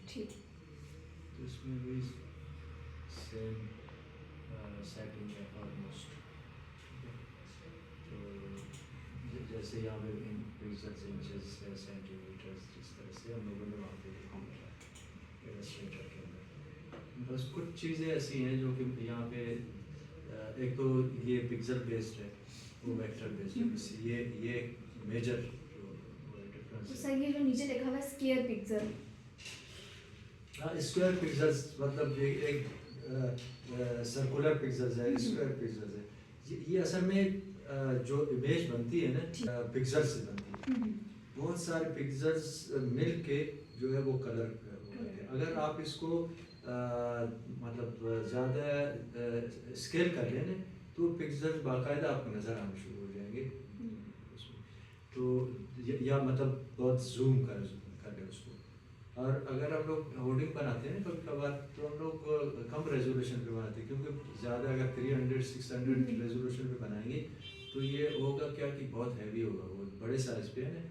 ठीक। तो इसमें भी सेम सेटिंग है ऑलमोस्ट। तो जैसे यहाँ पे इन पिक्सल्स इंचेस है सेंटीमीटर्स, जिस तरह से हम लोगों ने वहाँ पे लिखा है इलस्ट्रेटर के अंदर। बस कुछ चीज़ें ऐसी हैं जो कि यहाँ पे एक तो ये पिक्सल बेस्ड है, वो वेक्टर बेस्ड है, बस ये मेजर जो डिफरेंस तो है। सर ये जो नीचे लिखा हुआ है स्क्वायर पिक्सल, हाँ, स्क्वायर पिक्सल्स मतलब एक सर्कुलर पिक्सल्स है, स्क्वायर पिक्सल्स है। ये असल में जो इमेज बनती है ना पिक्सल से बनती है। बहुत सारे पिक्सल्स मिल के जो है वो कलर हो जाते हैं। अगर आप इसको मतलब ज़्यादा स्केल कर लें ना, तो पिक्सल्स बाकायदा आपको नज़र आने शुरू हो जाएंगे उसमें। तो या मतलब बहुत जूम कर ले उसको। और अगर हम लोग होर्डिंग बनाते हैं कभी कभार, तो हम लोग कम रेजोल्यूशन पे बनाते हैं, क्योंकि ज़्यादा अगर 300-600 रेजोल्यूशन पे बनाएंगे तो ये होगा क्या कि बहुत हैवी होगा, वो बड़े साइज पे है ना।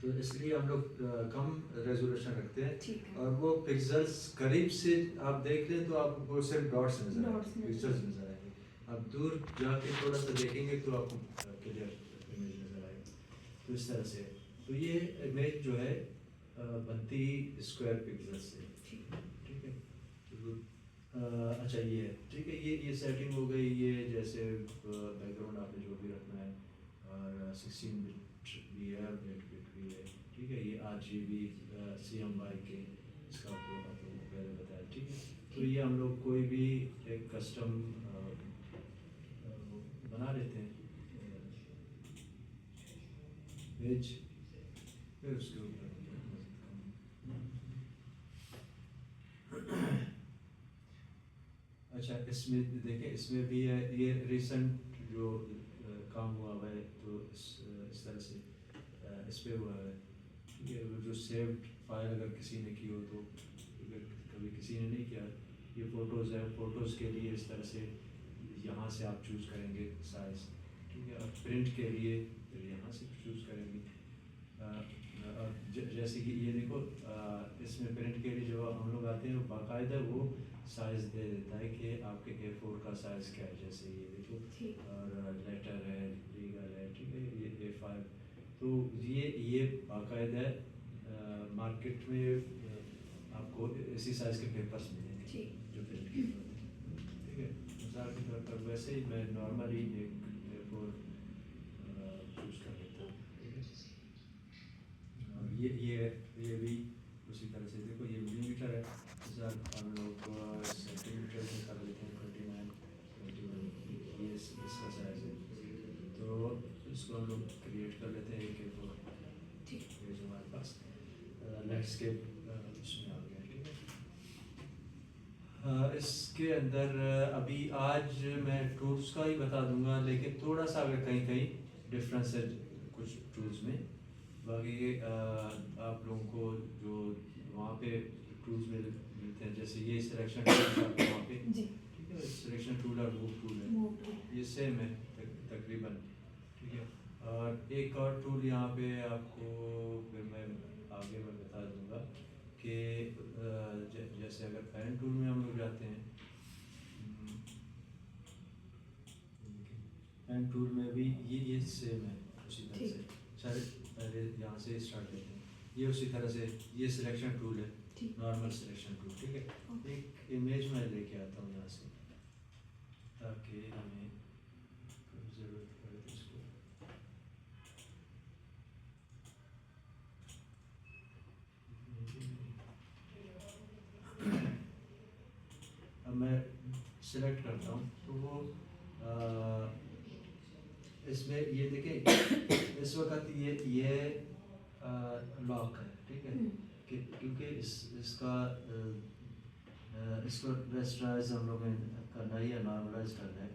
तो इसलिए हम लोग कम रेजोल्यूशन रखते हैं। और वो पिक्सल्स करीब से आप देख लें तो आपको सिर्फ डॉट्स नजर आएंगे, पिक्सल्स नजर आएंगे। आप दूर जाके थोड़ा सा देखेंगे तो आपको क्लियर इमेज नजर आएगी। तो इस तरह से तो ये इमेज जो है बनती स्क्वायर पिक्सल से, ठीक है। तो अच्छा ये है, ठीक है। ये सेटिंग हो गई। ये जैसे बैकग्राउंड आपने जो भी रखना है, और 16 बिट भी है, 8 बिट भी है, ठीक है। ये RGB CMYK के इसका आपको पहले बताया, ठीक है। तो ये हम लोग कोई भी एक कस्टम बना लेते हैं पेज, फिर उसके ऊपर अच्छा इसमें देखें, इसमें भी है ये रिसेंट जो काम हुआ हुआ है, तो इस तरह से इस पे हुआ है, ठीक है। वो जो सेव्ड फाइल अगर किसी ने की हो, तो अगर कभी किसी ने नहीं किया, ये फ़ोटोज़ है, फ़ोटोज़ के लिए इस तरह से यहाँ से आप चूज़ करेंगे साइज़, ठीक है। और प्रिंट के लिए फिर यहाँ से चूज़ करेंगे। जैसे कि ये देखो, इसमें प्रिंट के लिए जो हम लोग आते हैं बाकायदा वो साइज़ दे देता है कि आपके A4 का साइज़ क्या है। जैसे ये देखो, और लेटर है, लीगल है, ठीक है। ये A5, तो ये बाकायदा मार्केट में आपको इसी साइज़ के पेपर्स मिलेंगे जो प्रिंट किए होते हैं, ठीक है। मिसाल के तौर पर वैसे ही मैं नॉर्मली एक A4 चूज़ कर लेता हूँ, ठीक है। और ये भी उसी तरह से देखो, ये मिलीमीटर है, सर हम लोग सेंटीमीटर में कर लेते हैं, 29, 21, ये इसका साइज़ है। तो इसको हम लोग क्रिएट कर लेते हैं एक A4, ठीक है। ये जो हमारे पास लैंडस्केप उसमें आ गया, ठीक है। इसके अंदर अभी आज मैं टूल्स का ही बता दूंगा, लेकिन थोड़ा सा अगर कहीं कहीं डिफरेंस है कुछ टूल्स में। बाकी आप लोगों को जो वहाँ पे टूल्स मिलते हैं, जैसे ये सिलेक्शन टूल वहाँ पे, ठीक है। सिलेक्शन टूल और मूव टूल है, ये सेम है तकरीबन, ठीक है। और एक और टूल यहाँ पे आपको फिर मैं आगे मैं बता दूँगा कि जैसे अगर पेन टूल में हम लोग जाते हैं, पेन टूल में भी ये सेम है उसी तरह से। चल पहले यहाँ से स्टार्ट करते हैं। ये उसी तरह से ये सिलेक्शन टूल है, नॉर्मल सिलेक्शन टूल, ठीक है। एक इमेज मैं लेके आता हूँ यहाँ से, ताकि हमें ज़रूरत पड़े तो इसको। अब मैं सिलेक्ट करता हूँ, तो वो इसमें ये देखें, इस वक्त ये लॉक है, ठीक है। क्योंकि इसका इसको वेस्टराइज हम लोग करना है या नॉर्मलाइज करना है,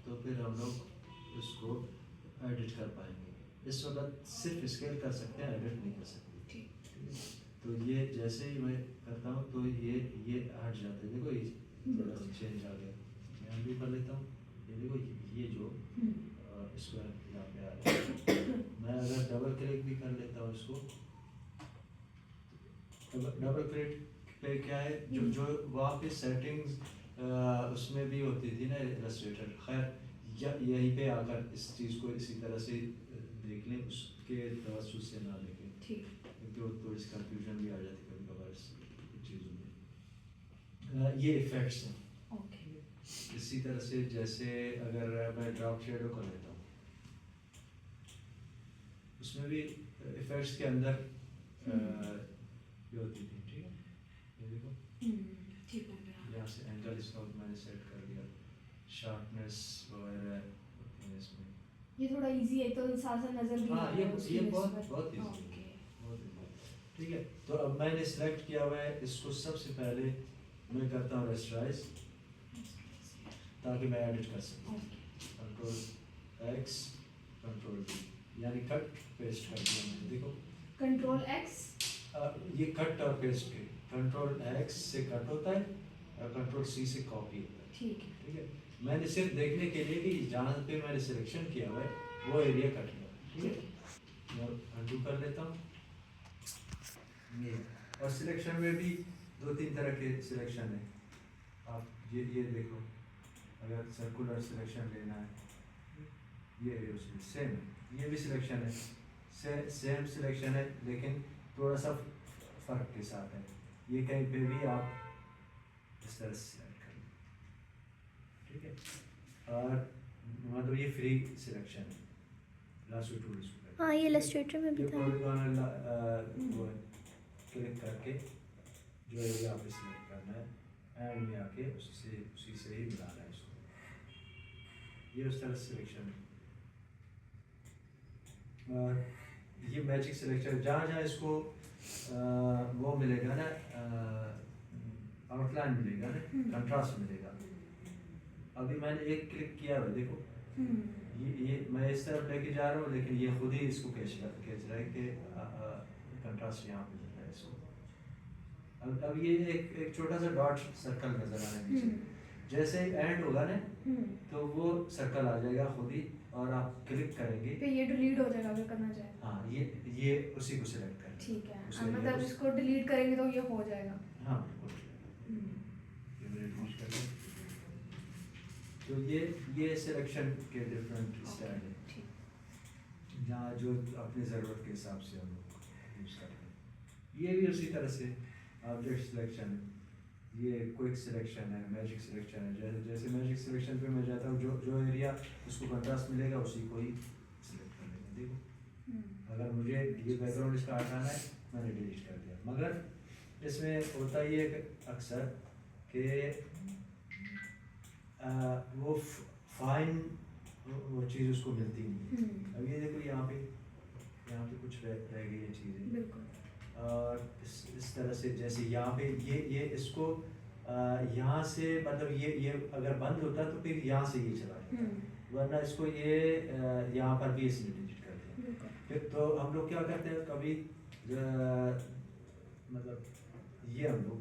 तो फिर हम लोग इसको एडिट कर पाएंगे। इस वक्त सिर्फ स्केल कर सकते हैं, एडिट नहीं कर सकते, ठीक है। तो ये जैसे ही मैं करता हूँ तो ये हट जाता है, देखो ये थोड़ा सा चेंज आ गया। मैं अभी कर लेता हूँ, ये देखो ये जो इसको यहाँ पे आ रहा है। मैं अगर डबल क्लिक भी कर लेता हूँ इसको, डबल क्लिक पे क्या है जो जो वहाँ पे सेटिंग्स उसमें भी होती थी ना इलस्ट्रेटर। खैर यहीं पे आकर इस चीज़ को इसी तरह से देख लें, उसके तवज्जुह से ना देखें, ठीक। क्योंकि वो थोड़ी सी कंफ्यूजन भी आ जाती है कभी कभार इस चीज़ों में। ये इफ़ेक्ट्स हैं। ओके। इसी तरह से जैसे अगर मैं ड्रॉप शेडो कर लेता हूँ, उसमें भी इफ़ेक्ट्स के अंदर ये होती थी, ठीक है, ये देखो ठीक हो गया। यहाँ से एंगल इसका मैंने सेट कर दिया, शार्पनेस वगैरह होती है इसमें। ये थोड़ा इजी है तो साथ साथ नजर भी हाँ, आ रहा है उसकी ये लिस्ट बहुत पर। बहुत इजी ओके। है, बहुत easy। ठीक है, तो अब मैंने सेलेक्ट किया हुआ है इसको। सबसे पहले मैं करता हूँ रेस्टराइज, ताकि मैं एडिट कर सकूँ। Okay. Control x, control we, यानी कट पेस्ट कर दिया मैंने, देखो। Control x. ये कट और पेस्ट के, कंट्रोल एक्स से कट होता है और कंट्रोल सी से कॉपी होता है। ठीक है। ठीक है, मैंने सिर्फ देखने के लिए कि जहाँ पे मैंने सिलेक्शन किया हुआ है वो एरिया कट गया। ठीक है, मैं अनडू कर लेता हूँ ये। और सिलेक्शन में भी दो तीन तरह के सिलेक्शन है। आप ये देखो, अगर सर्कुलर सिलेक्शन लेना है, ये है उसमें सेम, ये भी सिलेक्शन है, सेम सिलेक्शन है, लेकिन थोड़ा सा फ़र्क के साथ है। ये कहीं पे भी आप इस तरह से सेलेक्ट कर लो, ठीक है। और मतलब ये फ्री सिलेक्शन है, लास्ट टू टूल्स। हाँ, ये इलस्ट्रेटर में भी था। पॉलीगॉनल वो है, क्लिक करके जो एरिया आपने सिलेक्ट करना है एंड में आके उसी से ही मिलाना है इसको। ये उस तरह सिलेक्शन है। और ये मैजिक सिलेक्शन, जहाँ जहाँ इसको वो मिलेगा ना, आउटलाइन मिलेगा ना, कंट्रास्ट मिलेगा। अभी मैंने एक क्लिक किया है, देखो ये मैं इस तरफ लेके जा रहा हूँ, लेकिन ये खुद ही इसको खींच रहा है कि कंट्रास्ट यहाँ पे मिल रहा है इसको। अब ये एक छोटा सा डॉट सर्कल नजर आ रहा है नीचे, जैसे एंड होगा ना तो वो सर्कल आ जाएगा खुद ही, और आप क्लिक करेंगे फिर ये डिलीट हो जाएगा अगर करना चाहे। हाँ, ये उसी को सिलेक्ट करें। ठीक है, उस एरिया मतलब को- इसको डिलीट करेंगे तो ये हो जाएगा। हाँ, ये मैंने डिलीट कर दिया। तो ये सिलेक्शन के डिफरेंट स्टाइल है, ठीक। जहाँ जो अपनी ज़रूरत के हिसाब से हम लोग यूज़ करते हैं। ये भी उसी तरह से ऑब्जेक्ट सिलेक्शन है, ये क्विक सिलेक्शन है, मैजिक सिलेक्शन है। जैसे मैजिक सिलेक्शन पे मैं जाता हूँ, जो एरिया उसको कंट्रास्ट मिलेगा उसी को ही सिलेक्ट कर लेंगे। देखो, अगर मुझे ये बैकग्राउंड इसका हटाना है, मैंने डिलीट कर दिया। मगर इसमें होता ये अक्सर कि वो फाइन वो चीज़ उसको मिलती नहीं है। अब ये देखो, यहाँ पे कुछ रह गई है चीज़ें। बिल्कुल। और इस तरह से जैसे यहाँ पे ये इसको यहाँ से, मतलब ये अगर बंद होता तो फिर यहाँ से ये चला जाता, वरना इसको ये यहाँ पर भी इसने डिलीट कर दिया। फिर तो हम लोग क्या करते हैं, कभी मतलब ये हम लोग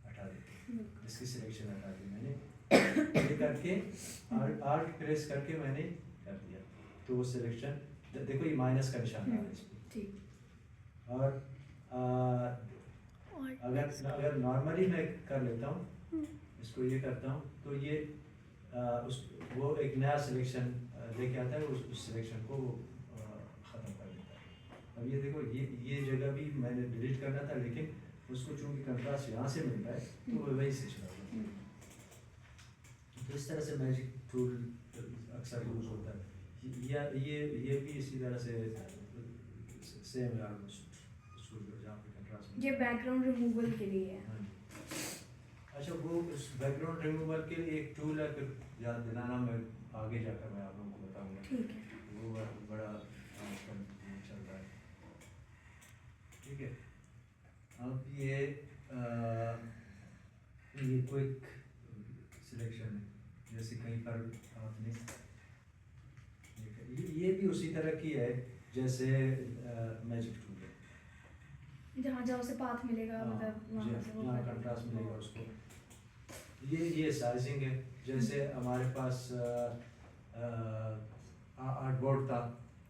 हटा देते हैं, इसकी सिलेक्शन हटा दी मैंने, ये करके आर्ट प्रेस करके मैंने कर दिया, तो वो सिलेक्शन देखो, ये माइनस का निशान आ रहा है इसमें। ठीक। और अगर नॉर्मली मैं कर लेता हूँ, इसको ये करता हूँ, तो ये वो एक नया सिलेक्शन लेके आता है, उस सिलेक्शन को वो ख़त्म कर देता है। अब ये देखो, ये जगह भी मैंने डिलीट करना था, लेकिन उसको चूँकि कंट्रास्ट यहाँ से मिल रहा है तो वो वहीं से चला गया। तो इस तरह से मैजिक टूल अक्सर यूज़ होता है। ये भी इसी तरह से सेम है ऑलमोस्ट, जहाँ पे कंट्रास्ट। ये बैकग्राउंड रिमूवल के लिए है। हाँ, अच्छा, वो उस बैकग्राउंड रिमूवल के लिए एक टूल है, फिर याद दिलाना, मैं आगे जाकर मैं आप लोगों को बताऊंगा। ठीक है। वो बड़ा आजकल चल रहा है। ठीक है, अब ये क्विक सिलेक्शन है, जैसे कहीं पर आपने ये भी उसी तरह की है जैसे मैजिक टूल है, जहाँ जहाँ उसे पाथ मिलेगा, मतलब वहाँ से वो यहाँ कर कंट्रास्ट देगा। मिलेगा उसको। ये साइजिंग है, जैसे हमारे पास आर्टबोर्ड था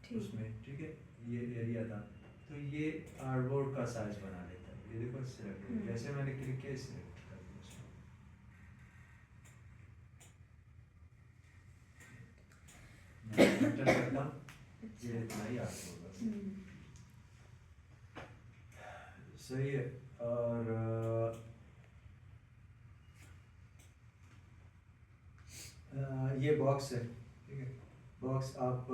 ठीक। उसमें, ठीक है, ये एरिया था, तो ये आर्टबोर्ड का साइज बना लेता है। ये देखो सिलेक्ट हो गया। जैसे मैंने क्लिक किया सिलेक्ट कर दिया इसको। मैं एंटर करता हूँ, ये इतना ही आगे होगा। सही है। और ये बॉक्स है, ठीक है। बॉक्स आप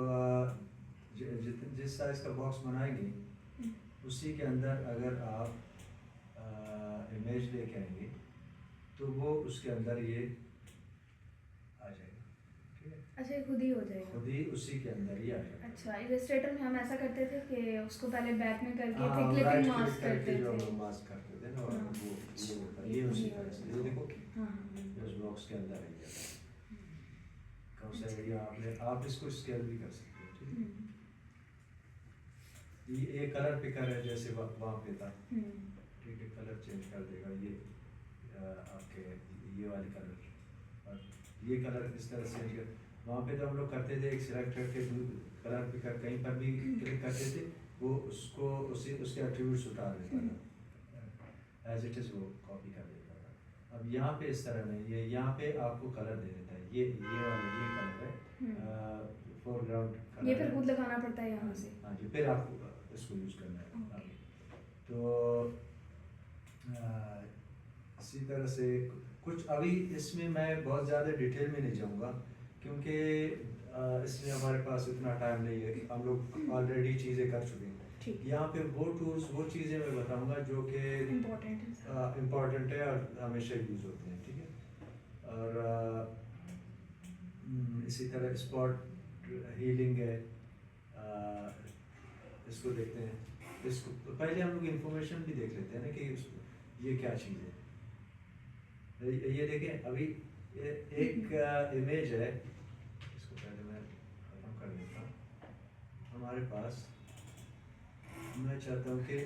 जिस साइज का बॉक्स बनाएंगे उसी के अंदर अगर आप इमेज लेके आएंगे तो वो उसके अंदर ये आ जाएगा, ठीक है। अच्छा, ये खुद ही हो जाएगा? खुद ही उसी के अंदर ही आ जाएगा। अच्छा, इलस्ट्रेटर में हम ऐसा करते थे कि उसको पहले बैक में करके हाँ, फिर राइट क्लिपिंग क्लिक मास्क करके करते जो थे। हम मास्क करते थे ना, और हाँ। वो ये होता है, ये उसी तरह से। ये देखो हाँ उस बॉक्स के अंदर है ये। कौन सा एरिया आपने, आप इसको स्केल भी कर सकते हो, ठीक है। ये कलर पिकर है, जैसे वहाँ पे था, ठीक है। कलर चेंज कर देगा ये आपके ये वाले कलर, और ये कलर इस तरह से चेंज कर। वहाँ पे तो हम लोग करते थे, एक सिलेक्ट करके कलर पिकर कहीं पर भी क्लिक करते थे, वो उसको उसके एट्रीब्यूट्स उतार देता था, एज इट इज़ वो कॉपी कर देता था। अब यहाँ पे इस तरह नहीं, ये यहाँ पे आपको कलर दे देता है। ये वाला ये कलर है, फोरग्राउंड कलर ये फिर खुद लगाना पड़ता है यहाँ से? हाँ जी, फिर आपको इसको यूज़ करना है आगे। तो इसी तरह से कुछ, अभी इसमें मैं बहुत ज़्यादा डिटेल में नहीं जाऊँगा क्योंकि इसमें हमारे पास इतना टाइम नहीं है, हम लोग ऑलरेडी चीज़ें कर चुके हैं। यहाँ पे वो टूल्स, वो चीज़ें मैं बताऊँगा जो कि इम्पोर्टेंट है और हमेशा यूज़ होते हैं, ठीक है। और इसी तरह स्पॉट हीलिंग है, इसको देखते हैं। इसको पहले हम लोग इंफॉर्मेशन भी देख लेते हैं ना कि ये क्या चीज़ है। ये देखें, अभी एक इमेज है, इसको पहले मैं खत्म कर देता हूँ। हमारे पास, मैं चाहता हूँ कि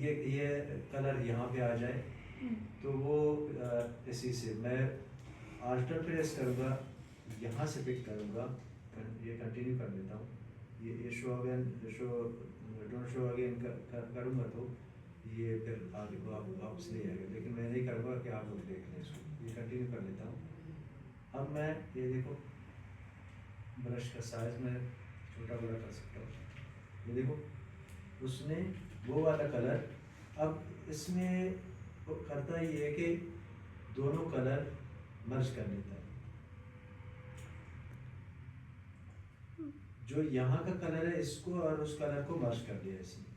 ये कलर यहाँ पे आ जाए, तो वो इसी से मैं आल्टर प्रेस करूँगा, यहाँ से पिक करूँगा, ये कंटिन्यू कर देता हूँ। ये show again, don't show again करूँगा तो ये फिर आगे वापस नहीं आएगा, लेकिन मैं नहीं करूँगा कि आप लोग देख लें इसको। ये कंटिन्यू कर लेता हूँ। अब मैं ये देखो, ब्रश का साइज मैं छोटा बड़ा कर सकता हूँ। ये देखो, उसने वो वाला कलर, अब इसमें वो करता ये है कि दोनों कलर मर्ज कर लेता है। जो यहाँ का कलर है इसको और उस कलर को मर्ज कर दिया इसने।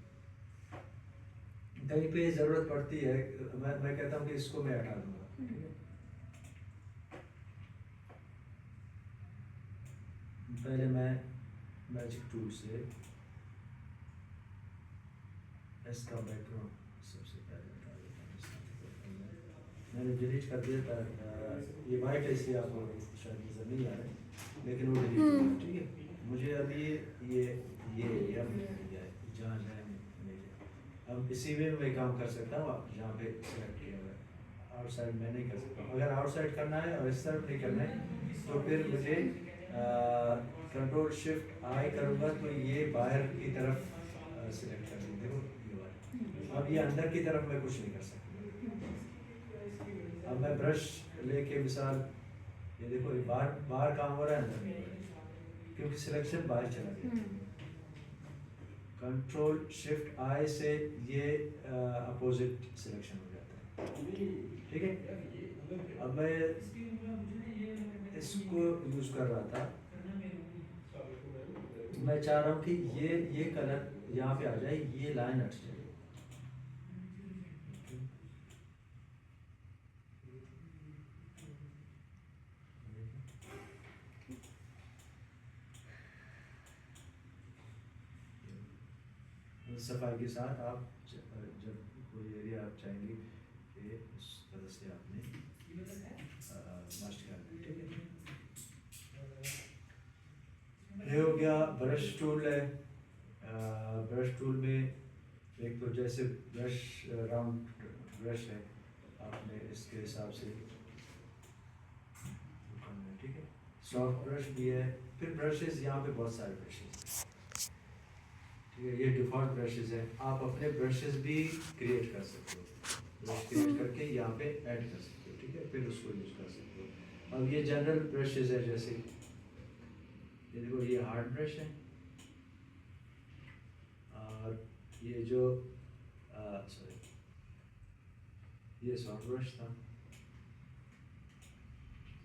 कहीं पे जरूरत पड़ती है, मैं कहता हूँ कि इसको मैं हटा दूंगा, ठीक है। पहले मैं मैजिक टूल से इसका बैकग्राउंड सबसे पहले हटा देता हूँ। मैंने डिलीट कर दिया था, ये वाइट है इसलिए आपको शायद नजर नहीं आ रहा है, लेकिन वो डिलीट हो गया, ठीक है। मुझे अभी ये एरिया मिल गया है, जहाँ अब इसी में मैं काम कर सकता हूँ, जहाँ पे सेलेक्ट किया हुआ है। आउटसाइड मैं नहीं कर सकता। अगर आउटसाइड करना है और इस तरफ नहीं करना है तो फिर मुझे कंट्रोल शिफ्ट आई करूँगा तो ये बाहर की तरफ सिलेक्ट कर देंगे, देखो ये वाला। अब ये अंदर की तरफ मैं कुछ नहीं कर सकता। अब मैं ब्रश लेके मिसाल, ये देखो ये बाहर काम हो रहा है, अंदर नहीं हो रहा है क्योंकि सिलेक्शन बाहर चला गया। कंट्रोल शिफ्ट आई से ये अपोजिट सिलेक्शन हो जाता है, ठीक है। अब मैं इसको यूज कर रहा था, मैं चाह रहा हूँ कि ये कलर यहाँ पे आ जाए, ये लाइन हट जाए। सफाई के साथ आप जब कोई एरिया आप चाहेंगे कि उस तरह से आपने मस्ट कर दें, ठीक है। ये हो गया ब्रश टूल है। ब्रश टूल में एक तो जैसे ब्रश राउंड ब्रश है, आपने इसके हिसाब से, ठीक है। सॉफ्ट ब्रश भी है, फिर ब्रशेस यहाँ पे बहुत सारे ब्रशेस, ये डिफ़ॉल्ट ब्रशेज़ हैं। आप अपने ब्रशेज़ भी क्रिएट कर सकते हो, ब्रश क्रिएट करके यहाँ पे ऐड कर सकते हो, ठीक है, फिर उसको यूज़ कर सकते हो। अब ये जनरल ब्रशेज़ है, जैसे ये देखो, ये हार्ड ब्रश है, और ये जो सॉरी, ये सॉफ्ट ब्रश था,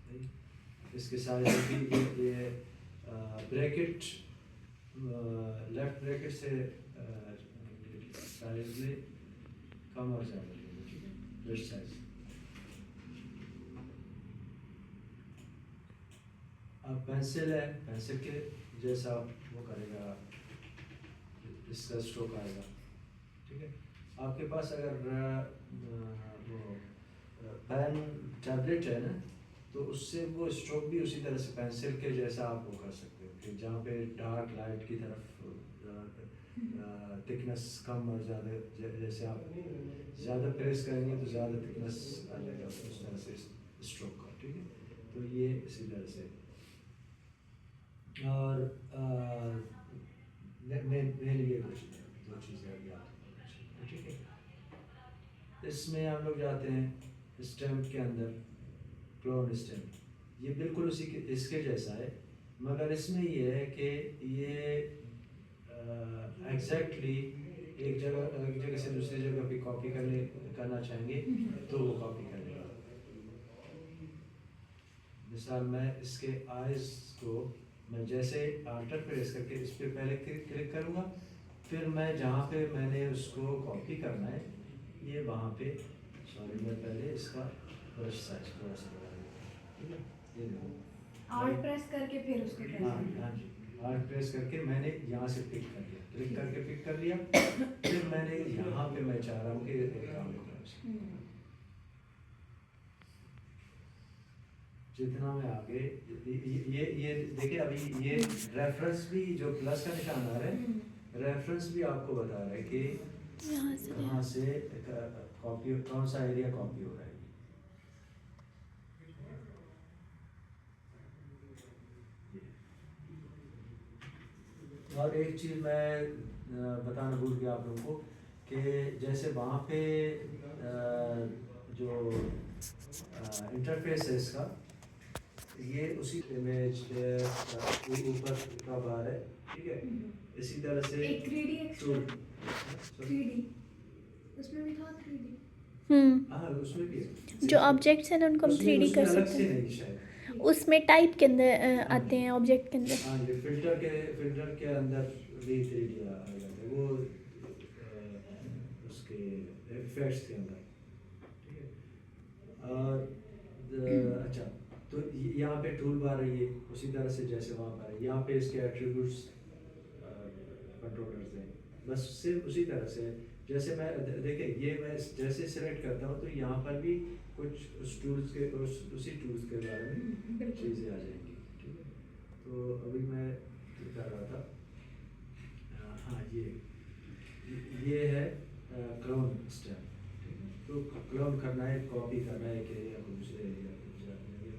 सही। इसके साथ भी ये ब्रैकेट, लेफ्ट ब्रैकेट से साइज में कम और ज़्यादा लेंगे, ठीक है, ब्रश साइज। अब पेंसिल है, पेंसिल के जैसा वो करेगा, इसका स्ट्रोक आएगा, ठीक है। आपके पास अगर वो पेन टैबलेट है ना, तो उससे वो स्ट्रोक भी उसी तरह से पेंसिल के जैसा आप वो कर सकते हो, कि जहाँ पे डार्क लाइट की तरफ थिकनेस कम और ज़्यादा, जैसे आप ज़्यादा प्रेस करेंगे तो ज़्यादा थिकनेस आ जाएगा उस तरह से स्ट्रोक का, ठीक है। तो ये इसी तरह से। और मेरे लिए कुछ दो चीज़ें अभी याद, ठीक है। इसमें हम लोग जाते हैं स्टैम्प के अंदर, क्लोन स्टैम्प। ये बिल्कुल उसी के इसके जैसा है, मगर इसमें ये है कि ये एग्जैक्टली एक जगह से दूसरी जगह पे कॉपी करना चाहेंगे तो वो कॉपी कर लेगा। मिसाल, मैं इसके आइज़ को मैं जैसे आल्टर प्रेस करके इस पर पहले क्लिक करूँगा, फिर मैं जहाँ पे मैंने उसको कॉपी करना है, ये वहाँ पे, सॉरी, मैं पहले इसका ब्रश साइज थोड़ा सा बढ़ा देता हूँ, ठीक है। ये देखो, आल्ट प्रेस करके फिर उसको प्रेस हाँ करना। हाँ जी, आल्ट प्रेस करके मैंने यहाँ से पिक कर लिया, क्लिक करके पिक कर लिया, फिर मैंने यहाँ पे मैं चाह रहा हूँ कि काम करूँ। जितना मैं आगे ये देखिए, अभी ये रेफरेंस भी, जो प्लस का निशान आ रहा है, रेफरेंस भी आपको बता रहा है कि कहाँ से कॉपी, कौन सा एरिया कॉपी हो रहा है। और एक चीज़ मैं बताना भूल गया आप लोगों को, कि जैसे वहाँ पे जो इंटरफेस है इसका, ये उसी इमेज ऊपर का बार है, ठीक है। इसी तरह से एक 3D एक्सट्रा, 3D उसमें भी था 3D। हाँ, उसमें भी है। जो ऑब्जेक्ट्स हैं ना उनको हम 3D कर अलग सकते से हैं, नहीं शायद, उसमें टाइप के अंदर आते हैं, ऑब्जेक्ट के अंदर। हाँ, ये फिल्टर के अंदर भी 3D आ जाता है, वो उसके इफेक्ट्स के अंदर, ठीक है। और अच्छा, तो यहाँ पे टूल बार है, ये उसी तरह से जैसे वहाँ पर है, यहाँ पे इसके एट्रीब्यूट्स कंट्रोलर्स हैं, बस सिर्फ उसी तरह से। जैसे मैं देखिए, ये मैं जैसे सिलेक्ट करता हूँ तो यहाँ पर भी कुछ उस टूल्स के उसी टूल्स के बारे में चीज़ें आ जाएंगी, ठीक है। तो अभी मैं कर रहा था, हाँ, ये है क्लोन स्टेप, ठीक है। तो क्लोन करना है, कॉपी करना है एक एरिया को दूसरे एरिया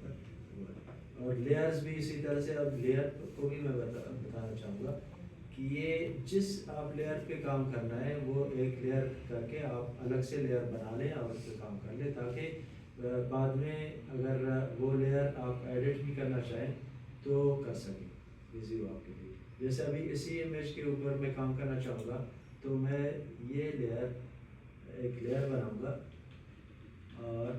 पर, और लेयर्स भी इसी तरह से। अब लेयर को भी मैं बताना चाहूँगा कि ये जिस आप लेयर पे काम करना है, वो एक लेयर करके आप अलग से लेयर बना लें और उस पर काम कर लें, ताकि बाद में अगर वो लेयर आप एडिट भी करना चाहें तो कर सकें, इजी हो आपके लिए। जैसे अभी इसी इमेज के ऊपर मैं काम करना चाहूँगा, तो मैं ये एक लेयर बनाऊँगा, और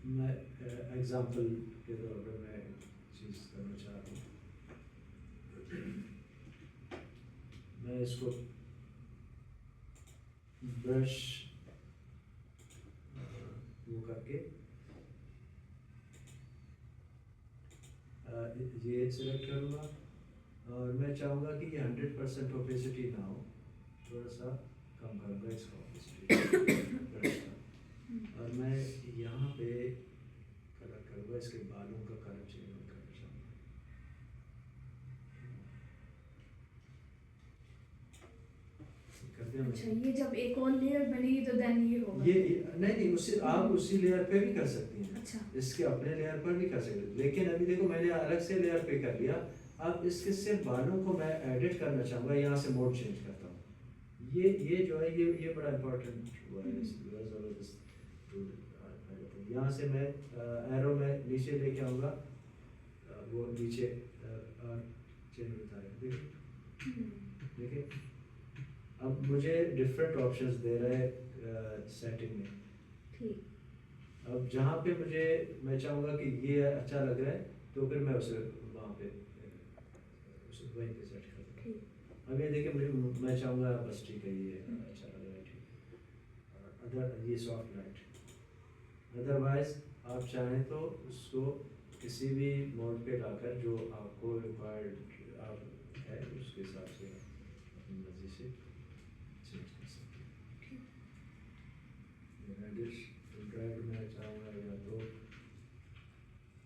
मैं एग्जांपल के तौर पर मैं चीज़ करना चाह रहा हूँ। मैं इसको ब्रश वो करके ये सिलेक्ट करूँगा, और मैं चाहूँगा कि ये 100% ओपेसिटी ना हो, थोड़ा सा कम करूँगा इसका ओपेसिटी, और मैं यहाँ पे कलर करूँगा, इसके बालों का कलर चेंज करना चाहूँगा। अच्छा, ये जब एक और लेयर बनेगी तो देन ये होगा। ये नहीं, उससे आप उसी लेयर पे भी कर सकती हैं। अच्छा, इसके अपने लेयर पर भी कर सकते हैं, लेकिन अभी देखो मैंने अलग से लेयर पे कर लिया, अब इसके सिर्फ बालों को मैं एडिट करना चाहूँगा, यहाँ से मोड चेंज करता हूँ। ये जो है ये बड़ा इम्पोर्टेंट हुआ है यहाँ से मैं एरो में नीचे लेके आऊँगा, वो नीचे चेंज होता है, देखिए अब मुझे डिफरेंट ऑप्शंस दे रहे हैं सेटिंग में। ठीक। अब जहाँ पे मैं चाहूँगा कि ये अच्छा लग रहा है तो फिर मैं उसे वहाँ पे उसे वहीं पे सेट कर दूँ। ठीक। अब ये देखिए मैं चाहूँगा बस ठीक है, ये अच्छा लग रहा है, ठीक। अदर ये सॉफ्ट लाइट, अदरवाइज आप चाहें तो उसको किसी भी मोड पे लाकर जो आपको रिक्वायर्ड आप है उसके हिसाब से अपनी मर्जी से चेंज कर सकते हैं। रेड में चाहूँगा या तो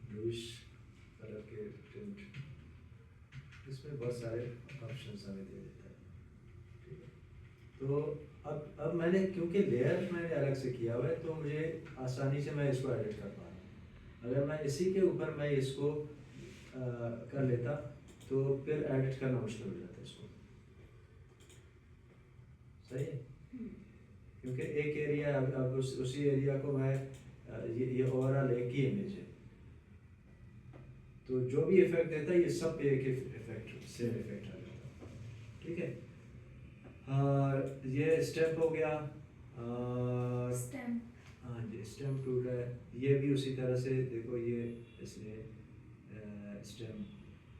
ब्लूइश कलर के टिंट, इसमें बहुत सारे ऑप्शंस हमें दे देता है, ठीक है। तो अब मैंने क्योंकि लेयर मैंने अलग से किया हुआ है तो मुझे आसानी से मैं इसको एडिट कर पा रहा हूँ। अगर मैं इसी के ऊपर मैं इसको कर लेता तो फिर एडिट करना मुश्किल हो जाता है इसको, सही है। क्योंकि एक एरिया अब उसी एरिया को मैं ये ओवरऑल एक ही इमेज है, तो जो भी इफेक्ट देता है ये सब पे एक इफेक्ट सेम इफेक्ट आ जाता है, ठीक है। ये स्टेप हो गया, स्टैम्प, हाँ जी स्टेम टूल है, ये भी उसी तरह से देखो ये इसने स्टेम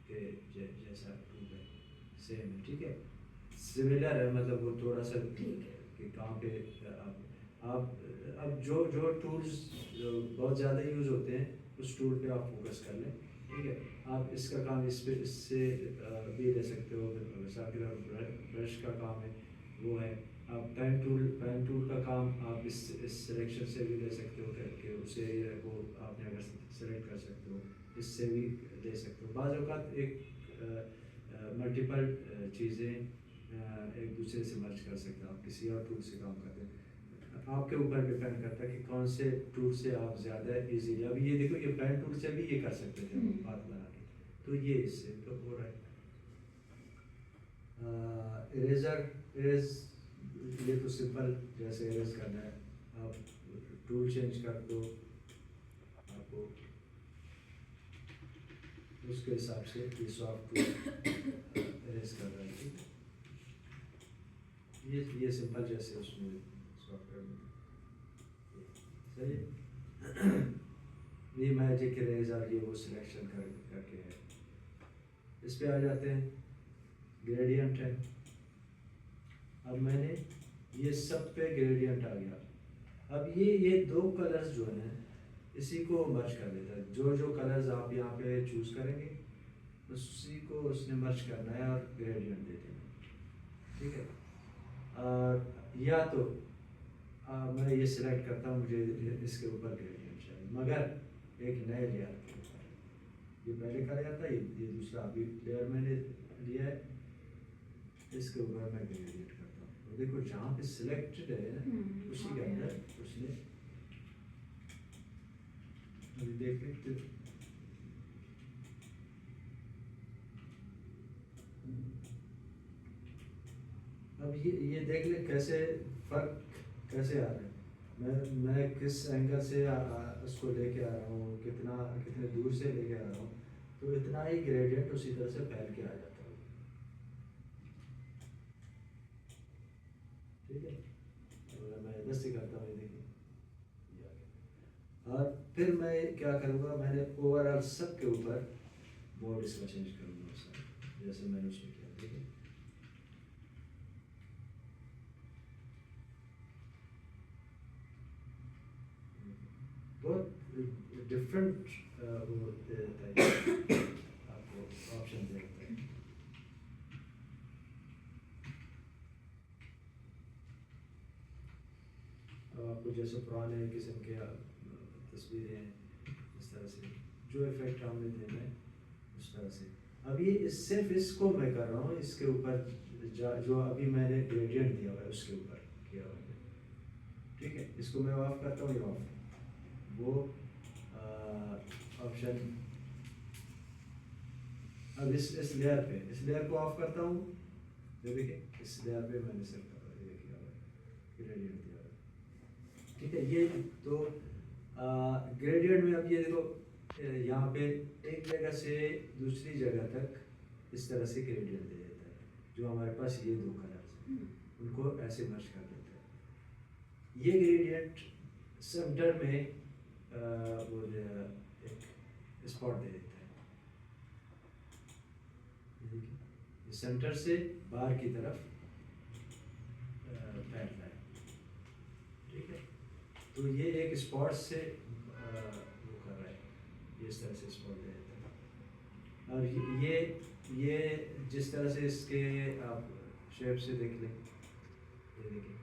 के जैसा टूल है, सेम है, ठीक है, सिमिलर है, मतलब वो थोड़ा सा कि कहाँ पे अब जो टूल्स बहुत ज़्यादा यूज़ होते हैं उस टूल पे आप फोकस कर लें, ठीक है। आप इसका काम इससे भी ले सकते हो, ब्रश का काम है वो है। आप पेन टूल का काम आप इस सिलेक्शन से भी ले सकते हो करके उसे वो आपने अगर सेलेक्ट कर सकते हो, इससे भी ले सकते हो। बाज़ औक़ात एक मल्टीपल चीज़ें एक दूसरे से मर्ज कर सकते हो, आप किसी और टूल से काम करते हैं, आपके ऊपर डिपेंड करता है कि कौन से टूल से आप ज़्यादा इजीली। अभी ये देखो ये पेन टूल से भी ये कर सकते थे बात बना के, तो ये इससे तो हो रहा है। इरेज ये तो सिंपल जैसे इरेज करना है, आप टूल चेंज कर दो, आपको उसके हिसाब से ये सॉफ्ट टूल इरेज कर रहा है, ये सिंपल जैसे उसमें सॉफ्टवेयर में सही। ये मैजिक इरेजर ये वो सिलेक्शन करके है, इस पे आ जाते हैं, ग्रेडियंट है। अब मैंने ये सब पे ग्रेडियंट आ गया। अब ये दो कलर्स जो हैं इसी को मर्ज कर देता है, जो कलर्स आप यहाँ पे चूज करेंगे उसी को उसने मर्ज करना है और ग्रेडियंट दे देना, ठीक है। या तो मैं ये सिलेक्ट करता हूँ, मुझे इसके ऊपर ग्रेडियंट चाहिए मगर एक नए लेयर के ऊपर, ये पहले का लेयर था, ये दूसरा अभी लेयर मैंने लिया है, इसके ऊपर मैं ग्रेडियंट करता हूँ। तो देखो जहाँ पे सिलेक्टेड है उसी के अंदर उसने अभी देख लेते अब ये देख ले कैसे फर्क कैसे आ रहा है। मैं किस एंगल से उसको लेके आ रहा हूँ, कितने दूर से लेके आ रहा हूँ, तो इतना ही ग्रेडियंट उसी तरह से फैल के आ जाता है, ठीक है। और मैं इधर से करता हूँ, देखिए और फिर मैं क्या करूँगा, मैंने ओवरऑल सब के ऊपर मोड इसका चेंज करूँगा जैसे मैंने उसमें किया, ठीक है। बहुत डिफरेंट वो देता है आपको ऑप्शन देता है। अब आपको जैसे पुराने किस्म के तस्वीरें हैं इस तरह से जो इफेक्ट हमने देना है उस तरह से। अब ये सिर्फ इसको मैं कर रहा हूँ, इसके ऊपर जो अभी मैंने ग्रेडियंट दिया हुआ है उसके ऊपर किया हुआ है, ठीक है। इसको मैं ऑफ करता हूँ, ये ऑफ वो ऑप्शन। अब इस लेयर को ऑफ करता हूँ, ये देखिए इस लेयर पे मैंने सिर्फ ये किया हुआ है, ग्रेडियंट दिया हुआ है। ठीक है, ये तो ग्रेडियंट में अब ये देखो यहाँ पे एक जगह से दूसरी जगह तक इस तरह से ग्रेडियंट दे देता है, जो हमारे पास ये दो कलर्स हैं उनको ऐसे मर्ज कर देता है। ये ग्रेडियंट सेंटर में वो जो है एक स्पॉट दे देता है, ये देखिए सेंटर से बाहर की तरफ फैलता है। ठीक है, तो ये एक स्पॉट से वो कर रहा है, ये इस तरह से स्पॉट दे देता है। और ये जिस तरह से इसके आप शेप से देख लें, ये देखिए